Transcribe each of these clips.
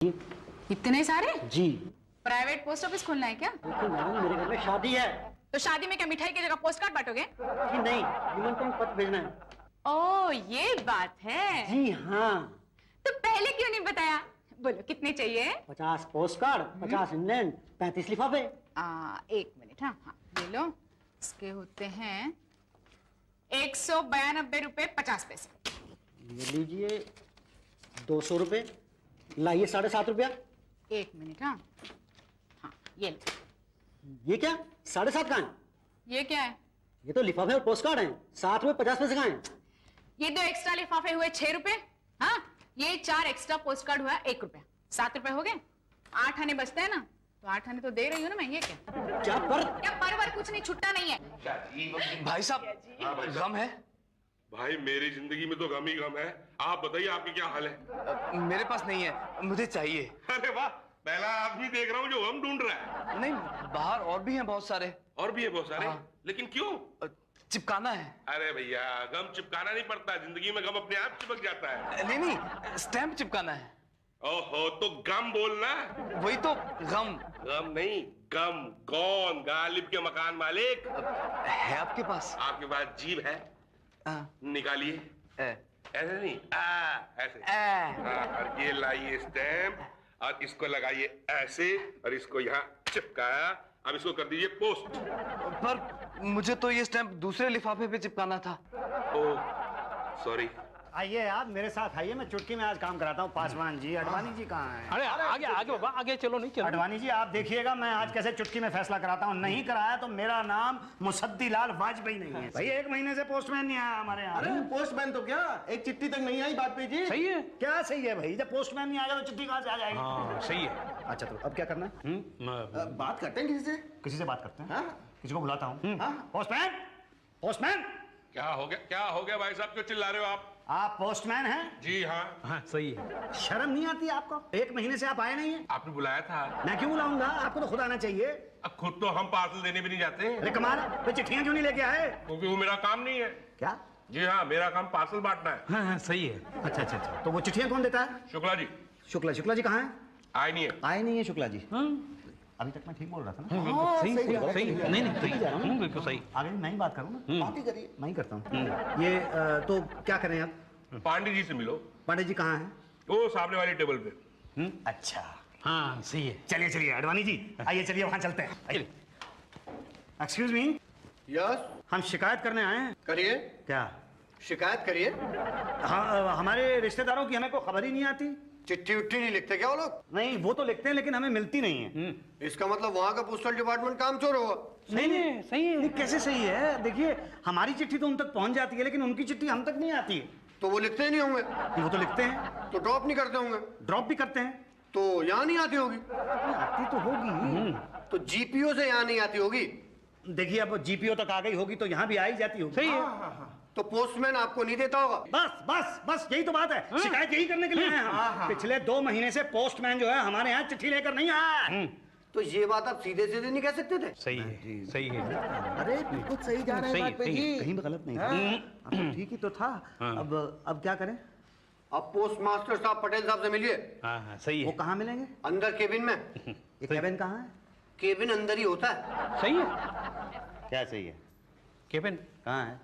इतने सारे? जी। Private post office खोलना है क्या? बिल्कुल मैडम, मेरे घर में शादी है। तो शादी में क्या मिठाई की जगह पोस्ट कार्ड बांटोगे? जी नहीं, निमंत्रण पत्र भेजना है। ओह, ये बात है। जी हाँ। तो पहले क्यों नहीं बताया? बोलो कितने चाहिए? 50 पोस्ट कार्ड, 50 इंडेंट, 35 लिफाफे। 1 मिनट। हाँ हाँ, ये लो। इसके होते हैं 192 रुपए 50 पैसे। ये लीजिए 200 रुपए। लाइए 7.5 रुपया। 1 मिनट। हाँ हाँ, ये लो। ये क्या 7.5 कहाँ है? ये क्या है? ये तो लिफाफे और पोस्ट कार्ड हैं। 7 रुपए 50 पैसे कहाँ हैं? ये 2 एक्स्ट्रा लिफाफे हुए 6 रुपए। हाँ, ये 4 एक्स्ट्रा पोस्ट कार्ड हुआ 1 रुपया। 7 रुपए हो गए। 8 आने बचते हैं ना, तो 8 आने तो दे रही हूँ ना मैं। ये क्या क्या पर कुछ नहीं, छुट्टा नहीं है। भाई साहब, गम है? भाई मेरी जिंदगी में तो गम ही गम है। आप बताइए आपकी क्या हाल है? मेरे पास नहीं है, मुझे चाहिए। अरे वाह, पहला आदमी देख रहा हूँ जो गम ढूंढ रहा है। नहीं, बाहर और भी हैं बहुत सारे। और भी है बहुत सारे? हाँ। लेकिन क्यों? चिपकाना है। अरे भैया, गम चिपकाना नहीं पड़ता, जिंदगी में गम अपने आप चिपक जाता है। नहीं नहीं, स्टैंप चिपकाना है। ओहो, तो गम बोलना। वही तो, गम। गम नहीं, गम। कौन? गालिब के मकान मालिक। है आपके पास? आपके पास जीभ है? निकालिए। ऐसे नहीं, ऐसे। हाँ, और ये लाइए स्टैम्प और इसको लगाइए ऐसे और इसको यहाँ चिपकाया। अब इसको कर दीजिए पोस्ट। पर मुझे तो ये स्टैंप दूसरे लिफाफे पे चिपकाना था। ओह, सॉरी। आइए आप मेरे साथ आइए, मैं चुटकी में आज काम कराता हूँ। पासवान जी, अडवाणी जी कहाँ हैं? अरे आगे आगे बाबा, आगे चलो। नहीं चलो। अडवाणी जी आप देखिएगा, मैं आज कैसे चुटकी में फैसला कराता हूँ। नहीं कराया तो मेरा नाम मुसद्दी लाल वाजपेयी नहीं है। भाई 1 महीने से पोस्टमैन नहीं आया हमारे यहाँ। अरे पोस्टमैन तो क्या, एक चिट्ठी तक नहीं आई वाजपेयी जी। सही है। क्या सही है भाई? जब पोस्टमैन नहीं आएगा तो चिट्ठी कहाँ से आ जाएगी? हाँ सही है। अच्छा तो अब क्या करना है? बात करते हैं किसी से। किसी से बात करते हैं? हाँ? किसी को बुलाता हूँ। Postman, postman. क्या हो गया? क्या हो गया भाई साहब, क्यों चिल्ला रहे हो आप? आप पोस्टमैन हैं? जी हाँ। हाँ सही है। शर्म नहीं आती आपको? 1 महीने से आप आए नहीं है। आपने बुलाया था। मैं क्यों बुलाऊंगा? आपको तो खुद आना चाहिए। अब खुद तो हम पार्सल देने भी नहीं जाते। अरे कमाल, तो चिट्ठियां क्यों नहीं लेके आए? क्योंकि वो मेरा काम नहीं है। क्या? जी हाँ, मेरा काम पार्सल बांटना है। हाँ हाँ सही है। अच्छा अच्छा अच्छा, तो वो चिट्ठियां कौन देता है? शुक्ला जी। शुक्ला जी कहाँ है? आए नहीं है। आए नहीं है शुक्ला जी। अभी तक मैं ठीक बोल रहा था ना? सही नहीं नहीं सही, बिल्कुल सही। आगे मैं ही बात करूँ ना? बात ही करिए। मैं ही करता हूँ। ये तो क्या करें आप? पांडे जी से मिलो। पांडे जी कहाँ हैं? वो सामने वाली टेबल पे। अच्छा, हाँ सही है। चलिए चलिए अडवाणी जी, आइए चलिए वहाँ चलते हैं। एक्सक्यूज मी, यस, हम शिकायत करने आए हैं। करिए, क्या? शिकायत करिए। हाँ, हमारे रिश्तेदारों की हमें कोई खबर ही नहीं आती। चिट्ठी उट्ठी नहीं लिखते क्या वो लोग? नहीं, वो तो लिखते हैं लेकिन हमें मिलती नहीं है। इसका मतलब वहाँ का पोस्टल डिपार्टमेंट काम चोर होगा। सही है सही है। नहीं, कैसे सही है? देखिए हमारी चिट्ठी तो उन तक पहुँच जाती है लेकिन उनकी चिट्ठी हम तक नहीं आती है। तो वो लिखते ही नहीं होंगे। वो तो लिखते हैं, तो ड्रॉप नहीं करते होंगे। ड्रॉप भी करते हैं। तो यहाँ नहीं आती होगी। आती तो होगी। तो जीपीओ से यहाँ नहीं आती होगी। देखिए अब जीपीओ तक आ गई होगी तो यहाँ भी आ ही जाती होगी। सही है। तो पोस्टमैन आपको नहीं देता होगा। बस बस बस यही तो बात है। शिकायत यही करने के लिए आए हैं हम। पिछले 2 महीने से पोस्टमैन जो है हमारे यहाँ चिट्ठी लेकर नहीं आया। तो ये बात आप सीधे सीधे नहीं कह सकते थे? सही है सही है। अरे बिल्कुल सही जा रहे हैं सही, वाजपेयी सही। जी। कहीं भी गलत नहीं था। अब तो ठीक ही तो था। अब क्या करें? अब पोस्ट मास्टर साहब पटेल साहब से मिलिए। हाँ हाँ सही वो है। कहाँ मिलेंगे? अंदर केबिन में। ये केबिन कहाँ है? केबिन अंदर ही होता है। सही है। क्या सही है? केबिन कहाँ है?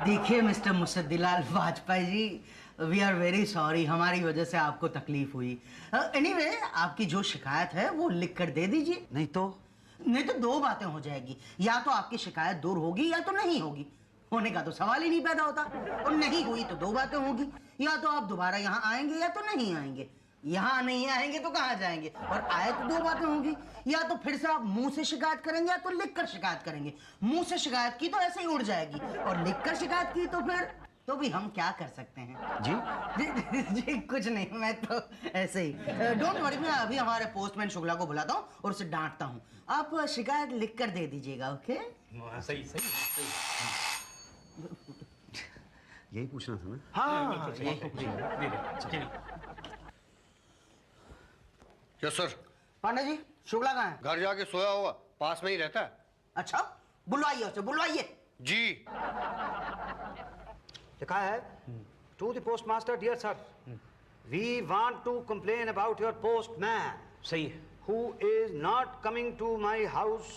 देखिए mister Musaddilal Vajpayee ji, we are very sorry, हमारी वजह से आपको तकलीफ हुई। एनीवे, आपकी जो शिकायत है वो लिख कर दे दीजिए। नहीं तो 2 बातें हो जाएगी, या तो आपकी शिकायत दूर होगी या तो नहीं होगी। होने का तो सवाल ही नहीं पैदा होता, और नहीं हुई तो 2 बातें होगी, या तो आप दोबारा यहाँ आएंगे या तो नहीं आएंगे। यहाँ नहीं आएंगे तो कहाँ जाएंगे, और आए तो 2 बातें होंगी, या तो फिर से आप मुंह से शिकायत करेंगे या तो लिखकर शिकायत करेंगे। मुंह से शिकायत की तो ऐसे ही उड़ जाएगी, और लिखकर शिकायत की तो फिर तो भी हम क्या कर सकते हैं? जी कुछ नहीं, मैं तो ऐसे ही। डोंट वरी, मैं अभी हमारे पोस्टमैन शुक्ला को बुलाता हूँ और उसे डांटता हूँ। आप शिकायत लिख कर दे दीजिएगा, ओके? सही सही सही। यही पूछना था ना? हाँ यस सर। पांडे जी, शुक्ला कहाँ है? घर जाके सोया होगा, पास में ही रहता है। अच्छा, बुलवाइए उसे, बुलवाइए। जी। लिखा है to the post master dear sir, We want to complain about your postman सही है who is not coming to my house.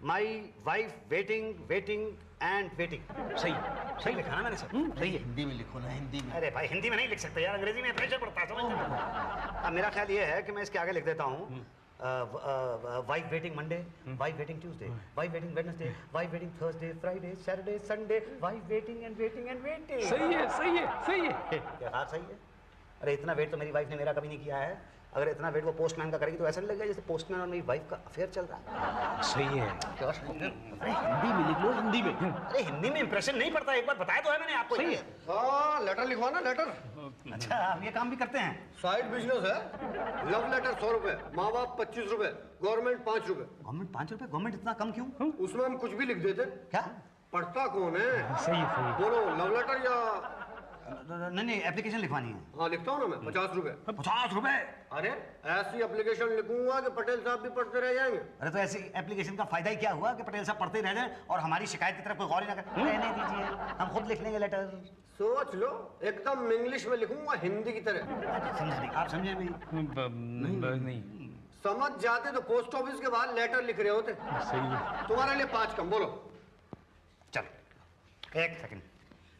My wife waiting and waiting. सही लिखा ना मैंने सर? सही है हिंदी में लिखो ना, हिंदी में। अरे भाई हिंदी में नहीं लिख सकते यार, अंग्रेजी में प्रेशर पड़ता है, समझ रहे? अब मेरा ख्याल ये है कि मैं इसके आगे लिख देता हूँ wife waiting Monday, wife waiting Tuesday, wife waiting Wednesday, wife waiting Thursday, Friday, Saturday, Sunday, wife waiting and waiting and waiting. सही है सही है सही है क्या हाँ सही है? अरे इतना वेट तो मेरी वाइफ ने मेरा कभी नहीं किया है। अगर इतना वेट वो पोस्टमैन का करेगी तो ऐसा नहीं लगेगा जैसे पोस्टमैन और मेरी वाइफ का अफेयर चल रहा है। सही है क्या सही है? अरे हिंदी में लिख लो, हिंदी में। अरे हिंदी में इंप्रेशन नहीं पड़ता, एक बार बताया तो है मैंने आपको। सही है हाँ लेटर लिखवा ना, लेटर। अच्छा आप ये काम भी करते हैं? साइड बिजनेस है। लव लेटर 100 रुपए, माँ बाप 25 रुपए, गवर्नमेंट 5 रुपए। गवर्नमेंट 5 रुपए? गवर्नमेंट इतना कम क्यों? उसमें हम कुछ भी लिख देते। क्या? पढ़ता कौन है? सही है सही है बोलो लव लेटर या? नहीं एप्लीकेशन लिखवानी है। हाँ लिखता हूँ ना मैं, 50 रुपए। 50 रुपए? अरे ऐसी एप्लीकेशन लिखूंगा कि पटेल साहब भी पढ़ते रह जाएंगे। अरे तो ऐसी एप्लीकेशन का फायदा ही क्या हुआ कि पटेल साहब पढ़ते ही रह जाएं और हमारी शिकायत की तरफ कोई गौर ही ना करे? रहने दीजिए, हम खुद लिख लेंगे लेटर। सोच लो, एकदम इंग्लिश में लिखूंगा, हिंदी की तरह। समझा नहीं, आप समझे नहीं? नहीं समझ जाते तो पोस्ट ऑफिस के बाहर लेटर लिख रहे होते। सही है तुम्हारे लिए 5 कम। बोलो। चलो एक सेकंड,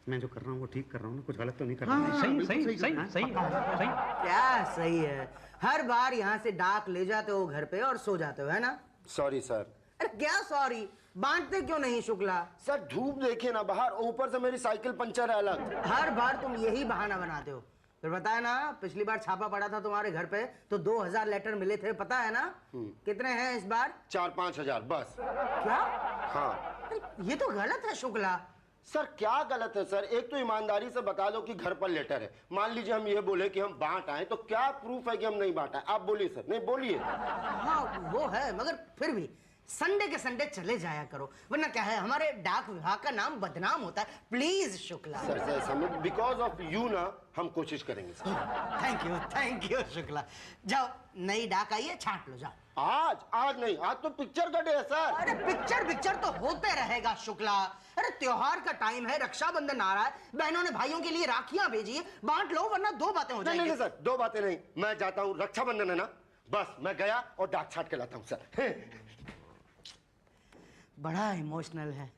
मैं जो कर रहा हूँ वो ठीक कर रहा हूँ ना? कुछ गलत तो नहीं कर रहा? सही सही सही सही सही क्या सही है? हर बार यहाँ से डाक ले जाते हो घर पे और सो जाते हो, है ना? Sorry sir. अरे क्या सॉरी? बांटते क्यों नहीं शुक्ला? सर धूप देखिए ना बाहर, ऊपर से मेरी साइकिल पंचर है अलग। हर बार तुम यही बहाना बनाते हो। फिर बताया ना, पिछली बार छापा पड़ा था तुम्हारे घर पे तो 2000 लेटर मिले थे, पता है ना? कितने हैं इस बार? 4-5 हजार बस। क्या? हाँ अरे ये तो गलत है शुक्ला। सर क्या गलत है सर? एक तो ईमानदारी से बता दो कि घर पर लेटर है। मान लीजिए हम ये बोले कि हम बांट आए तो क्या प्रूफ है कि हम नहीं बांटा? आप बोलिए सर। नहीं बोलिए। हाँ वो है, मगर फिर भी संडे के संडे चले जाया करो, वरना क्या है हमारे डाक विभाग का नाम बदनाम होता है। प्लीज शुक्ला। सर सर समझ, बिकॉज ऑफ यू ना हम कोशिश करेंगे सर। Thank you Shukla. जाओ नई डाक आई है, छांट लो जाओ। आज नहीं, आज तो पिक्चर का डे है सर। अरे पिक्चर तो होते रहेगा शुक्ला। अरे त्योहार का टाइम है, रक्षाबंधन आ रहा है, बहनों ने भाइयों के लिए राखियां भेजी है, बांट लो वरना 2 बातें हो जाएंगी। नहीं सर, 2 बातें नहीं। मैं जाता हूँ, रक्षाबंधन है ना, बस मैं गया और डाक छाट के लाता हूँ सर। बड़ा इमोशनल है।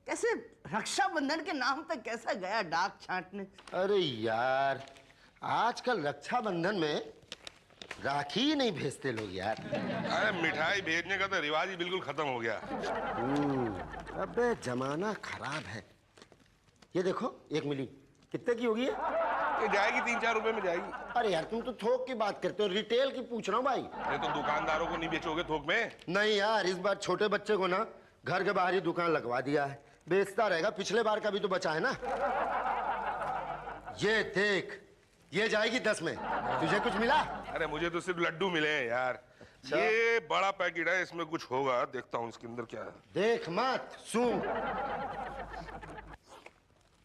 कैसे रक्षाबंधन के नाम पे कैसा गया डाक छांटने? अरे यार आजकल रक्षाबंधन में राखी ही नहीं भेजते लोग यार। अरे मिठाई भेजने का तो रिवाज ही बिल्कुल खत्म हो गया। अबे जमाना खराब है। ये देखो 1 मिली, कितने की होगी ये जाएगी 3-4 रुपए में जाएगी। अरे यार तुम तो थोक की बात करते हो, रिटेल की पूछ रहा हूँ भाई। ये तो दुकानदारों को नहीं बेचोगे थोक में? नहीं यार, इस बार छोटे बच्चे को ना घर के बाहर ही दुकान लगवा दिया है, बेचता रहेगा। पिछले बार का भी तो बचा है ना। ये देख, ये जाएगी 10 में। तुझे कुछ मिला? अरे मुझे तो सिर्फ लड्डू मिले हैं यार। ये बड़ा पैकेट है, इसमें कुछ होगा, देखता हूँ इसके अंदर क्या है। देख मत सुन।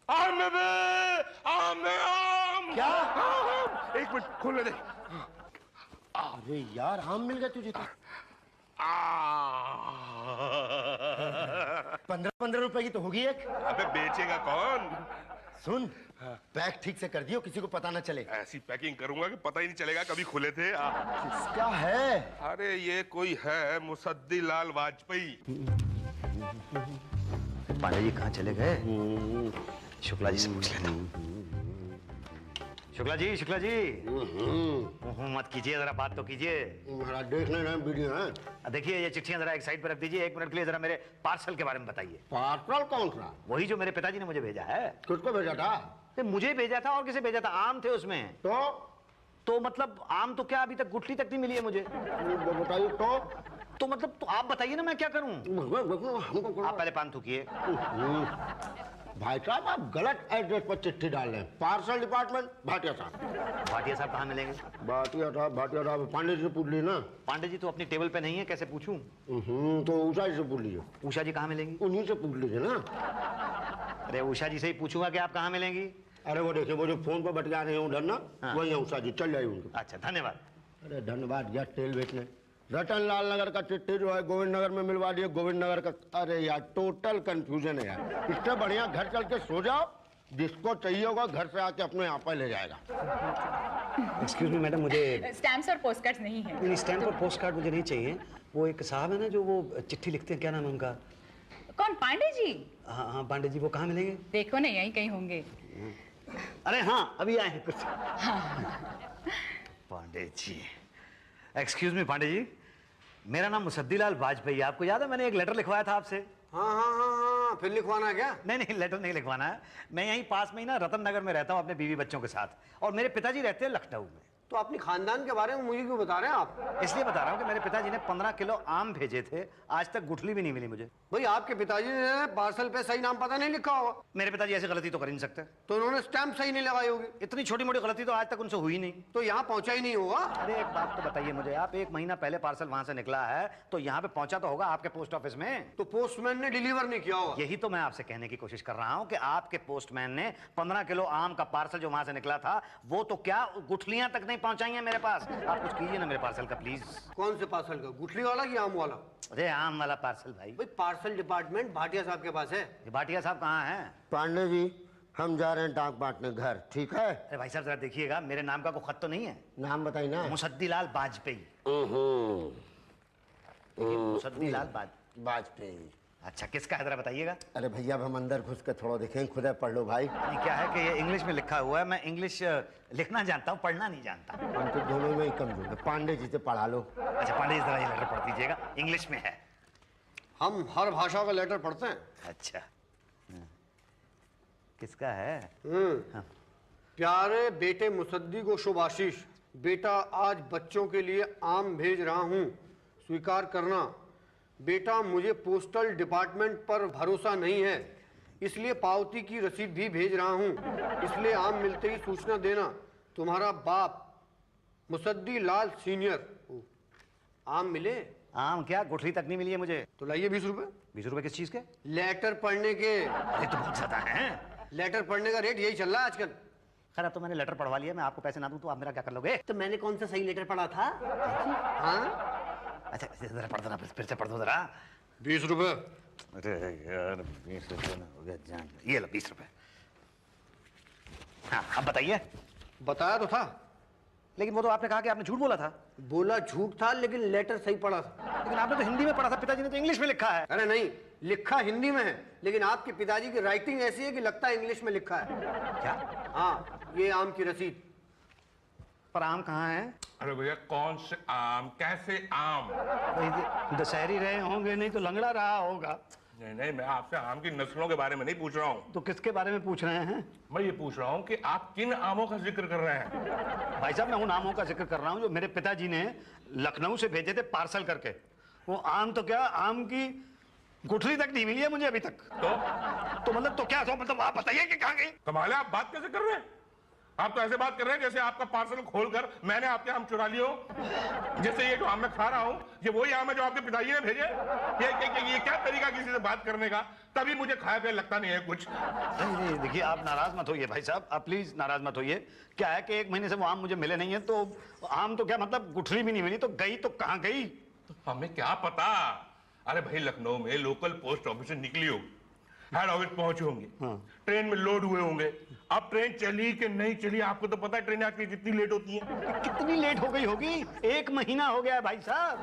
आम क्या? आम। 1 मिनट खोलने दे। अरे यार आम मिल गया तुझे तो। 15 रुपए की तो होगी एक। अबे बेचेगा कौन? सुन, पैक ठीक से कर दियो, किसी को पता ना चले। ऐसी पैकिंग करूंगा कि पता ही नहीं चलेगा कभी खुले थे। किसका है? अरे ये कोई है, मुसद्दी लाल वाजपेयी। पांडे जी कहाँ चले गए? शुक्ला जी से पूछ लेता हूँ। शुक्ला जी मत कीजिए, जरा बात तो कीजिए। महाराज देख ले रहे वीडियो है। देखिए ये चिट्ठियां जरा एक साइड पर रख दीजिए, 1 मिनट के लिए जरा मेरे पार्सल के बारे में बताइए। पार्सल कौन सा? वही जो मेरे पिताजी ने मुझे भेजा है। किसको भेजा था? तो मुझे भेजा था और किसे भेजा था? आम थे उसमें। तो मतलब आम तो क्या अभी तक गुठली तक नहीं मिली है मुझे। बताइए तो मतलब तो आप बताइए ना मैं क्या करूं? आप पहले पान थूकिए। भाई साहब आप गलत एड्रेस पर चिट्ठी डाल रहे हैं। पार्सल डिपार्टमेंट भाटिया साहब। भाटिया साहब कहाँ मिलेंगे? भाटिया साहब पांडे जी से पूछ लीजिए ना। पांडे जी तो अपनी टेबल पे नहीं है, कैसे पूछूं? तो उषा जी से पूछ लीजिए। उषा जी कहाँ मिलेंगी? उन्हीं से पूछ लीजिए ना। अरे उषा जी से ही पूछूंगा कि आप कहाँ मिलेंगी। अरे वो देखिए, वो जो फोन पर बटका रहे हैं उधर ना, वही है उषा जी, चल जाइए उनके। अच्छा धन्यवाद। अरे धन्यवाद यार, तेल बेचने। रतन लाल नगर का चिट्ठी जो है गोविंद नगर में मिलवा दिए, गोविंद नगर का। अरे यार टोटल कंफ्यूजन है यार। इससे बढ़िया घर चल के सो जाओ, जिसको चाहिए होगा घर से आके अपने यहाँ पर ले जाएगा। एक्सक्यूज मी मैडम, मुझे स्टैम्प्स और पोस्ट कार्ड्स नहीं है। नहीं, स्टैम्प और पोस्ट कार्ड मुझे नहीं चाहिए। वो एक साहब है ना जो वो चिट्ठी लिखते हैं, क्या नाम है उनका? कौन, पांडे जी? हाँ हाँ, पांडे जी। वो कहाँ मिलेंगे? देखो ना, यहीं कहीं होंगे। अरे हाँ, अभी आए हैं कुछ। पांडे जी, एक्सक्यूज मी पांडे जी, मेरा नाम मुसद्दीलाल वाजपेयी। आपको याद है मैंने एक लेटर लिखवाया था आपसे? हाँ हाँ हाँ हाँ, फिर लिखवाना है क्या? नहीं नहीं, लेटर नहीं लिखवाना है। मैं यहीं पास में ही ना रतन नगर में रहता हूँ अपने बीवी बच्चों के साथ, और मेरे पिताजी रहते हैं लखनऊ में। तो अपनी खानदान के बारे में मुझे क्यों बता रहे हैं आप? इसलिए बता रहा हूँ कि मेरे पिताजी ने 15 किलो आम भेजे थे, आज तक गुठली भी नहीं मिली मुझे। भाई आपके पिताजी ने पार्सल पे सही नाम पता नहीं लिखा होगा, मेरे पिताजी ऐसी गलती तो कर ही नहीं सकते। तो उन्होंने स्टैम्प सही नहीं लगाई होगी, इतनी छोटी मोटी गलती तो आज तक उनसे हुई नहीं। तो यहाँ पहुंचा ही नहीं होगा। अरे एक बात तो बताइए मुझे आप, 1 महीना पहले पार्सल वहां से निकला है तो यहाँ पे पहुंचा तो होगा आपके पोस्ट ऑफिस में। तो पोस्टमैन ने डिलीवर नहीं किया होगा। यही तो मैं आपसे कहने की कोशिश कर रहा हूँ कि आपके पोस्टमैन ने 15 किलो आम का पार्सल जो वहां से निकला था, वो तो क्या गुठलियां तक नहीं पहुंचाई हैं मेरे पास। आप कुछ कीजिए ना मेरे पार्सल का प्लीज। कौन से पार्सल का, गुठली वाला कि आम वाला? अरे आम वाला पार्सल भाई। भाई पार्सल डिपार्टमेंट भाटिया साहब के पास है। ये भाटिया साहब कहाँ हैं? पांडे जी, हम जा रहे हैं डाक बांटने घर, ठीक है? अरे भाई साहब जरा देखिएगा, मेरे नाम का कोई खत तो नहीं है? नाम बताइए ना। मुसद्दीलाल वाजपेयी। मुसद्दीलाल वाजपेयी। अच्छा, किसका है जरा बताइएगा। अरे भैया, अब हम अंदर घुस के थोड़ा देखें, खुद पढ़ लो भाई। नहीं, क्या है कि ये इंग्लिश में लिखा हुआ है, मैं इंग्लिश लिखना जानता हूँ, पढ़ना नहीं जानता। हम तो दोनों में ही कमजोर है, पांडे जी से पढ़ा लो। अच्छा पांडे जी जरा ये लेटर पढ़ दीजिएगा, इंग्लिश में है। हम हर भाषा का लेटर पढ़ते हैं। अच्छा, किसका है? हाँ। प्यारे बेटे मुसद्दी को शुभ आशीष। बेटा, आज बच्चों के लिए आम भेज रहा हूँ, स्वीकार करना। बेटा, मुझे पोस्टल डिपार्टमेंट पर भरोसा नहीं है, इसलिए पावती की रसीद भी भेज रहा हूँ, इसलिए आम मिलते ही सूचना देना। तुम्हारा बाप मुसद्दी लाल सीनियर। आम मिले? आम क्या, गुठली तक नहीं मिली है मुझे। तो लाइए 20 रुपए। 20 रुपए किस चीज के? लेटर पढ़ने के। अरे तो बहुत ज्यादा है। लेटर पढ़ने का रेट यही चल रहा है आजकल। खैर, अब तो मैंने लेटर पढ़वा लिया, मैं आपको पैसे ना दूं तो आप मेरा क्या कर लोगे? तो मैंने कौन सा सही लेटर पढ़ा था? हाँ? अच्छा जरा पढ़ दो ना, फिर से पढ़ दो जरा। 20 रुपए। अरे यार 20 रुपए ना हो गया जान। ये लो 20 रुपए। हाँ अब बताइए। बताया तो था, लेकिन वो तो आपने कहा कि आपने झूठ बोला था। बोला झूठ था लेकिन लेटर सही पढ़ा था। लेकिन आपने तो हिंदी में पढ़ा था, पिताजी ने तो इंग्लिश में लिखा है। अरे नहीं, लिखा हिंदी में है, लेकिन आपके पिताजी की राइटिंग ऐसी है कि लगता है इंग्लिश में लिखा है। क्या? हाँ, ये आम की रसीद। पर आम कहाँ है? अरे भैया, कौन से आम, कैसे आम? दशहरी रहे होंगे, नहीं तो लंगड़ा रहा होगा। नहीं नहीं, मैं आपसे आम की नस्लों के बारे में नहीं पूछ रहा हूँ। तो किसके बारे में पूछ रहे हैं? मैं ये पूछ रहा हूँ कि आप किन आमों का जिक्र कर रहे हैं? भाई साहब, मैं उन आमों का जिक्र कर रहा हूँ जो मेरे पिताजी ने लखनऊ से भेजे थे पार्सल करके। वो आम तो क्या, आम की गुठली तक नहीं मिली है मुझे अभी तक। तो मतलब तो क्या, तो मतलब आप बताइए कि कहाँ गई? कमाल है, आप बात कैसे कर रहे हैं? आप तो ऐसे बात कर रहे हैं जैसे आपका पार्सल खोलकर मैंने आपके आम चुरा लिए हो। जैसे ये जो आम मैं खा रहा हूँ, ये वही आम है जो आपके पिताजी ने भेजे। ये क्या तरीका किसी से बात करने का? तभी मुझे खाया पिया लगता नहीं है कुछ। नहीं देखिए, आप नाराज मत होइए भाई साहब, आप प्लीज नाराज मत होइए। क्या है कि 1 महीने से वो आम मुझे मिले नहीं है, तो आम तो क्या मतलब गुठली भी नहीं मिली, तो गई तो कहाँ गई? हमें क्या पता। अरे भाई, लखनऊ में लोकल पोस्ट ऑफिस से निकली होगी, हेड ऑफिस पहुंचे होंगे, ट्रेन में लोड हुए होंगे। अब ट्रेन चली कि नहीं चली आपको तो पता है, ट्रेन आजकल कितनी लेट होती है। कितनी लेट हो गई होगी? 1 महीना हो गया है भाई साहब।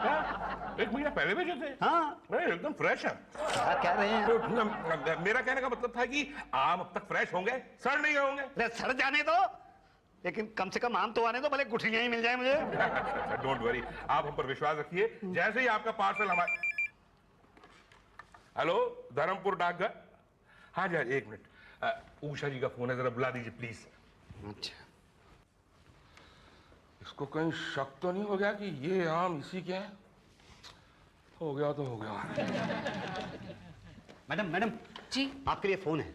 क्या? 1 महीना पहले भेजे थे? हाँ। नहीं, एकदम फ्रेश है। क्या कह रहे हैं? तो मेरा कहने का मतलब था कि आम अब तक फ्रेश होंगे, सड़ नहीं गए होंगे। अरे सड़ जाने दो, लेकिन कम से कम आम तो आने दो, भले गुठलियां ही मिल जाए मुझे। अच्छा, डोंट वरी, आप हम पर विश्वास रखिए। जैसे ही आपका पार्सल हमारे। हेलो, धर्मपुर डाकघर। हाँ जी, 1 मिनट, उषा जी का फोन है, जरा बुला दीजिए प्लीज। अच्छा, इसको कहीं शक तो नहीं हो गया कि ये आम इसी के हैं? हो गया तो हो गया। मैडम जी, आपके लिए फोन है।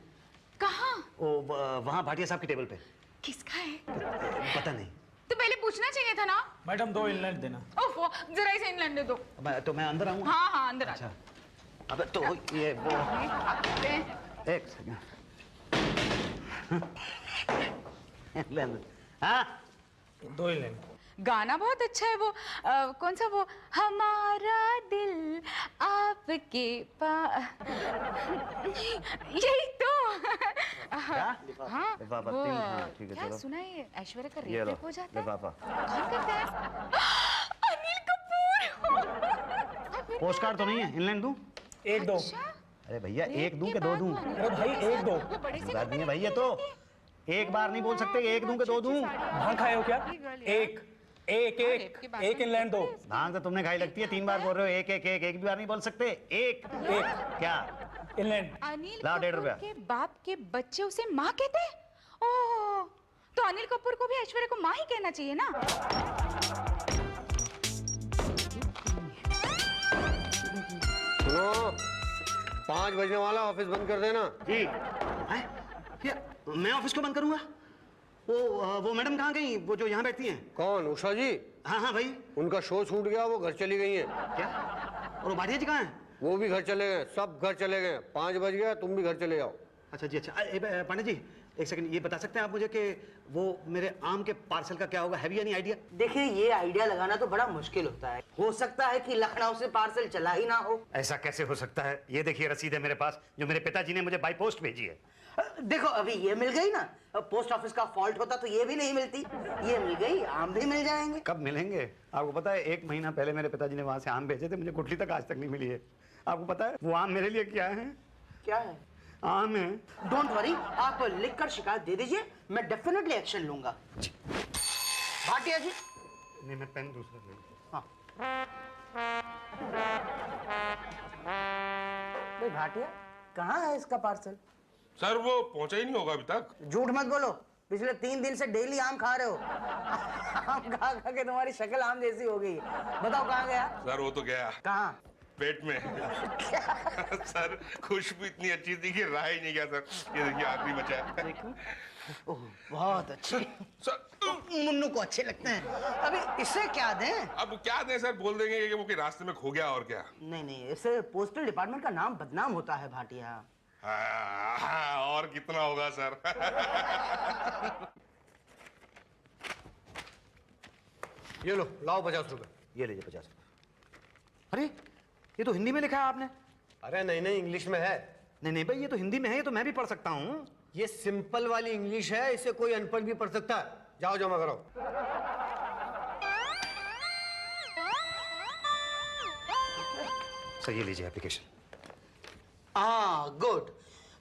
कहाँ? वो वहाँ भाटिया साहब की टेबल पे। किसका है? पता नहीं। तो पहले पूछना चाहिए था ना। मैडम 2 इनलेट देना। ओफो, जरा इसे इंग्लैंड दे दो। तो मैं अंदर आऊँ? हाँ हाँ, अंदर आ अच्छा, जाओ। अब तो ये वो एक सेकंड। हाँ 2 इनलेट। गाना बहुत अच्छा है वो, कौन सा वो, हमारा दिल आपके पास, यही तो। हाँ लिफाफा, वो हाँ, ठीक है, क्या चलो। सुना है ऐश्वर्या का ये लो, रेप हो जाता है? लिफाफा। कौन करता है? अनिल कपूर। पोस्ट कार्ड तो नहीं है, इनलैंड दूं? एक दो। अच्छा, अरे भैया रेप एक दूं के के दो बाद दूं? वो अनिल अरे भाई, कपूर एक दो। वो बड़े से बात घर नहीं है में भाई, ये रहती तो होती है। एक बार नहीं बोल सकते एक दूं के दो दूं। भांग खाए हो क्या? एक एक रेप एक की बात एक तो इंग्लैंड दो। भांग तो तुमने खाई लगती है, 3 बार बोल रहे हो एक एक एक, एक भी बार नहीं बोल सकते। एक एक क्या? इंग्लैंड। अनिल लाओ, 1.5 कपूर रुपया। के बाप के बच्चे उसे माँ कहते हैं? ओह, तो अनिल कपूर को भी ऐश्वर्या को माँ ही कहना चाहिए ना? सुनो, 5 बजने वाला, ऑफिस बंद कर देना। जी हैं? क्या मैं ऑफिस को बंद करूंगा? वो मैडम कहाँ गई, वो जो यहाँ बैठती हैं? कौन? उषा जी? हाँ हाँ भाई। उनका शो छूट गया, वो घर चली गई हैं। क्या? और वो भाटिया जी कहाँ हैं? वो भी घर चले गए, सब घर चले गए। 5 बज गया, तुम भी घर चले जाओ। अच्छा जी, अच्छा। पांडे जी एक सेकंड, ये बता सकते हैं आप मुझे कि वो मेरे आम के पार्सल का क्या होगा? Have you any idea? देखिए, ये आइडिया लगाना तो बड़ा मुश्किल होता है। हो सकता है कि लखनऊ से पार्सल चला ही ना हो। ऐसा कैसे हो सकता है? ये देखिए रसीद है मेरे पास, जो मेरे पिताजी ने मुझे बाई पोस्ट भेजी है। देखो, अभी ये मिल गई ना, पोस्ट ऑफिस का फॉल्ट होता तो ये भी नहीं मिलती। ये मिल गई, आम भी मिल जाएंगे। कब मिलेंगे? आपको पता है 1 महीना पहले मेरे पिताजी ने वहां से आम भेजे थे, मुझे गुठली तक आज तक नहीं मिली है। आपको पता है वो आम मेरे लिए क्या है? क्या है? आम है। डोंट वरी, आप लिखकर शिकायत दे दीजिए, मैं डेफिनेटली एक्शन लूंगा। भाटिया जी। नहीं, मैं पेन दूसरा ले लूं। भाई भाटिया, कहाँ है इसका पार्सल? सर वो पहुंचा ही नहीं होगा अभी तक। झूठ मत बोलो, पिछले 3 दिन से डेली आम खा रहे हो। आम खा खा के तुम्हारी शक्ल आम जैसी हो गई है। बताओ कहाँ गया? सर वो तो गया कहाँ? पेट में। सर खुशबू इतनी अच्छी थी कि रहा ही नहीं गया सर। ये देखिए आखिरी बचा है। ओह, बहुत अच्छे। सर मुन्नू को अच्छे लगते हैं। अभी इसे क्या दें? अब क्या दें सर? बोल देंगे कि वो के रास्ते में खो गया और क्या। नहीं नहीं, इससे पोस्टल डिपार्टमेंट का नाम बदनाम होता है भाटिया। हाँ, और कितना होगा सर? ये लो, लाओ 50 रुपए। ये लीजिए 50 रुपये। अरे ये तो हिंदी में लिखा है आपने। अरे नहीं नहीं, इंग्लिश में है। नहीं नहीं भाई, ये तो हिंदी में है, ये तो मैं भी पढ़ सकता हूँ। ये सिंपल वाली इंग्लिश है, इसे कोई अनपढ़ भी पढ़ सकता है। जाओ जमा कराओ। सर ये लीजिए एप्लीकेशन। हाँ, गुड।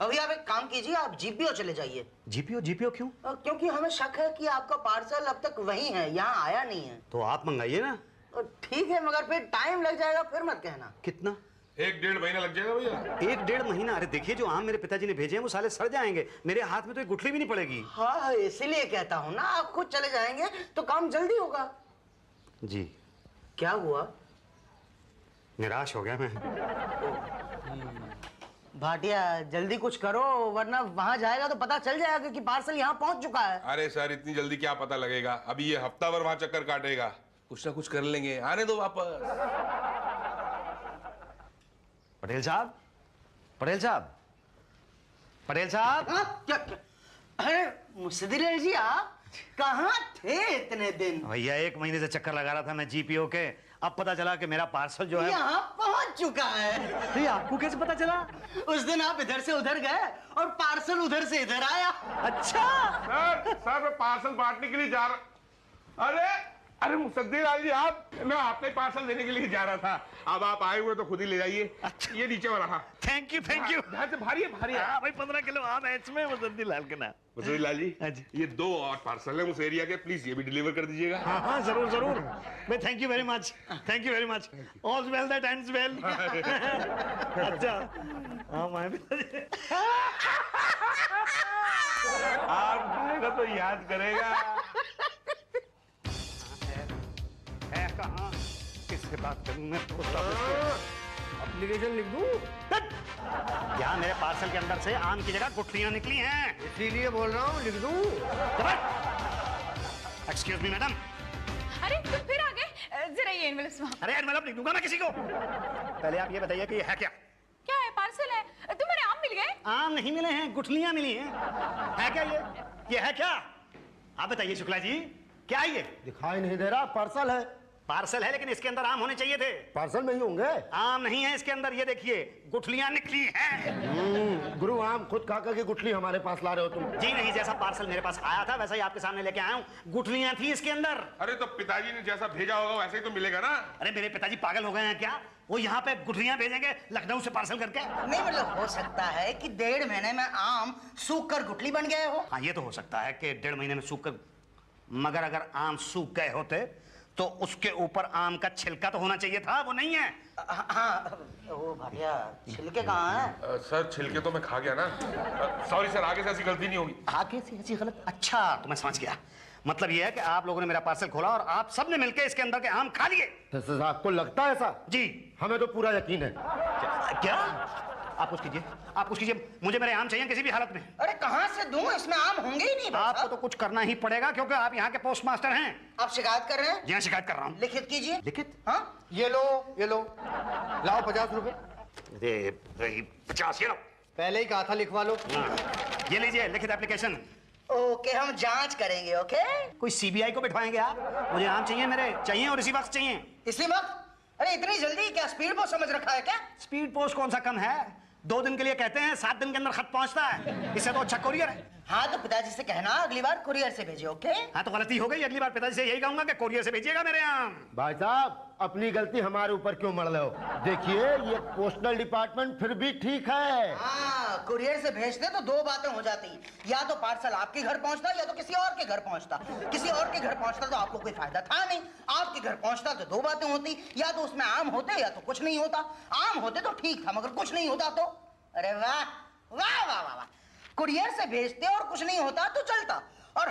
अभी आप एक काम कीजिए, आप जीपीओ चले जाइए। जीपीओ? जीपीओ क्यों? क्योंकि हमें शक है कि आपका पार्सल अब तक वहीं है, यहाँ आया नहीं है। तो आप मंगाइए ना। ठीक है, मगर फिर टाइम लग जाएगा, फिर मत कहना। कितना? 1-1.5 महीना लग जाएगा भैया। 1-1.5 महीना? अरे देखिए, जो आम मेरे पिताजी ने भेजे हैं वो साले सड़ जाएंगे। मेरे हाथ में तो एक गुठली भी नहीं पड़ेगी। हाँ, इसीलिए कहता हूँ ना, आप खुद चले जाएंगे तो काम जल्दी होगा। जी। क्या हुआ? निराश हो गया मैं। भाटिया, जल्दी कुछ करो, वरना वहां जाएगा तो पता चल जाएगा कि पार्सल यहाँ पहुंच चुका है। अरे सर इतनी जल्दी क्या पता लगेगा? अभी ये हफ्ता भर वहां चक्कर काटेगा। कुछ ना कुछ कर लेंगे, आने दो वापस। पटेल साहब, पटेल साहब, पटेल साहब। हाँ? क्या? अरे मुसद्दिर जी, आप कहाँ थे इतने दिन? भैया 1 महीने से चक्कर लगा रहा था मैं जीपीओ के। अब पता चला कि मेरा पार्सल जो है यहाँ पहुंच चुका है। ये आपको कैसे पता चला? उस दिन आप इधर से उधर गए और पार्सल उधर से इधर आया। अच्छा। सर मैं पार्सल बांटने के लिए जा रहा। अरे मुसद्दिर लाल जी, आप, मैं आपने पार्सल देने के लिए जा रहा था। अब आप आए हुए तो खुद ही ले जाइए। अच्छा। ये नीचे वाला। हाँ थैंक यू, थैंक यू। ध्यान से, भारी है भारी है। हाँ भाई, 15 किलो आम है इसमें मुसद्दिर लाल के नाम। मुसद्दिर लाल जी, हाँ जी। ये 2 और पार्सल है उस एरिया के, प्लीज ये भी डिलीवर कर दीजिएगा। हाँ हाँ, जरूर जरूर। मैं thank you very much, thank you very much. All well that ends well. अच्छा हाँ, मैं भी आप तो याद करेगा। है कहाँ? किससे बात करूं मैं? पोस्ट ऑफिस पे एप्लीकेशन लिख दूं? यहाँ मेरे पार्सल के अंदर से आम की जगह गुठलियां निकली हैं। इसीलिए बोल रहा हूँ, लिख दूं? Excuse me madam. अरे तुम फिर आ गए? जरा ये एनवेलप। अरे एनवेलप लिख दूंगा मैं किसी को। पहले आप ये बताइए कि ये है क्या? क्या है? पार्सल है। तुम्हारे आम मिल गए? आम नहीं मिले हैं, गुठलियां मिली हैं। है क्या ये है क्या? आप बताइए शुक्ला जी, क्या है ये? दिखाई नहीं दे रहा, पार्सल है। पार्सल है लेकिन इसके अंदर आम होने चाहिए थे। पार्सल नहीं होंगे। आम नहीं है इसके अंदर, ये देखिए गुठलियां निकली हैं। गुरु आम खुद खा करके गुठली हमारे पास ला रहे हो तुम। जी नहीं, जैसा पार्सल मेरे पास आया था वैसा ही आपके सामने लेके आया हूँ। गुठलियां थी इसके अंदर। अरे तो पिताजी ने जैसा भेजा होगा वैसे ही तो मिलेगा ना। अरे मेरे पिताजी पागल हो गए हैं क्या? वो यहाँ पे गुठलियां भेजेंगे लखनऊ से पार्सल करके? नहीं मतलब हो सकता है कि 1.5 महीने में आम सूख कर गुठली बन गए हो। हाँ ये तो हो सकता है कि 1.5 महीने में सूख कर, मगर अगर आम सूख गए होते तो उसके ऊपर आम का छिलका तो होना चाहिए था, वो नहीं है। हाँ वो भैया छिलके कहाँ है? सर छिलके तो मैं खा गया ना। सॉरी सर, आगे से ऐसी गलती नहीं होगी। आगे से ऐसी गलत? अच्छा तो मैं समझ गया। मतलब ये है कि आप लोगों ने मेरा पार्सल खोला और आप सबने मिलकर इसके अंदर के आम खा लिए। तो सर आपको लगता है ऐसा? जी। हमें तो पूरा यकीन है। क्या? आप कुछ कीजिए, आप कुछ कीजिए, मुझे मेरे आम चाहिए किसी भी हालत में। अरे कहाँ से दूं, इसमें आम होंगे ही नहीं भाई आपको साहब। तो कुछ करना ही पड़ेगा क्योंकि आप यहाँ के पोस्ट मास्टर हैं। आप शिकायत कर रहे हैं? जी हाँ, शिकायत कर रहा हूँ। लिखित कीजिए। लिखित? हाँ ये लो लाओ 50 रुपए। अरे 50 ये लो। पहले ही कहा था लिखवा लो। हाँ, ये लीजिए लिखित एप्लीकेशन। ओके हम जांच करेंगे। ओके कोई सीबीआई को बिठवाएंगे आप? मुझे आम चाहिए, मेरे चाहिए और इसी वक्त चाहिए। इसी वक्त? अरे इतनी जल्दी क्या स्पीड पोस्ट समझ रखा है क्या? स्पीड पोस्ट कौन सा कम है? 2 दिन के लिए कहते हैं, 7 दिन के अंदर खत पहुंचता है। इससे तो अच्छा कोरियर है। हाँ तो पिताजी से कहना अगली बार कुरियर से भेजिए। ओके हाँ तो गलती हो गई, अगली बार पिताजी से यही कहूंगा कि कोरियर से भेजिएगा मेरे आम। भाई साहब अपनी गलती हमारे ऊपर क्यों मर रहे हो? देखिए ये पोस्टल डिपार्टमेंट फिर भी ठीक है। हाँ कुरियर से भेजते तो 2 बातें हो जाती, या तो पार्सल आपके घर पहुंचता या तो किसी और के घर पहुंचता। किसी और के घर पहुंचता तो आपको कोई फायदा था नहीं, आपके घर पहुंचता तो 2 बातें होती, या तो उसमें आम होते या तो कुछ नहीं होता। आम होते तो ठीक था मगर कुछ नहीं होता तो अरे वाह वाह वाह वाह वाह। कुरियर से भेजते और कुछ नहीं होता तो चलता, और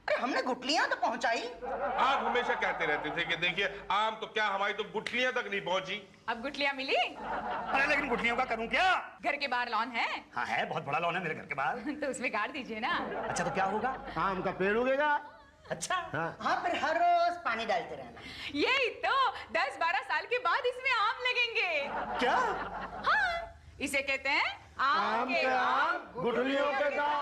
अरे हमने गुठलियां तो पहुंचाई। आप हमेशा कहते रहते थे कि देखिए आम तो क्या हमारी तो गुठलियां तक नहीं पहुंची। अब गुठलियां मिली? अरे लेकिन गुठलियों का करूं क्या? घर के बाहर लॉन है। हाँ है, बहुत बड़ा लॉन है मेरे घर के बाहर। तो उसमें गाड़ दीजिए ना। अच्छा तो क्या होगा? आम का पेड़ उगेगा। अच्छा हाँ फिर हर रोज पानी डालते रहना। यही तो 10-12 साल के बाद इसमें आम लगेंगे। क्या? हाँ, इसे कहते हैं आम के आम गुठलियों के दाम।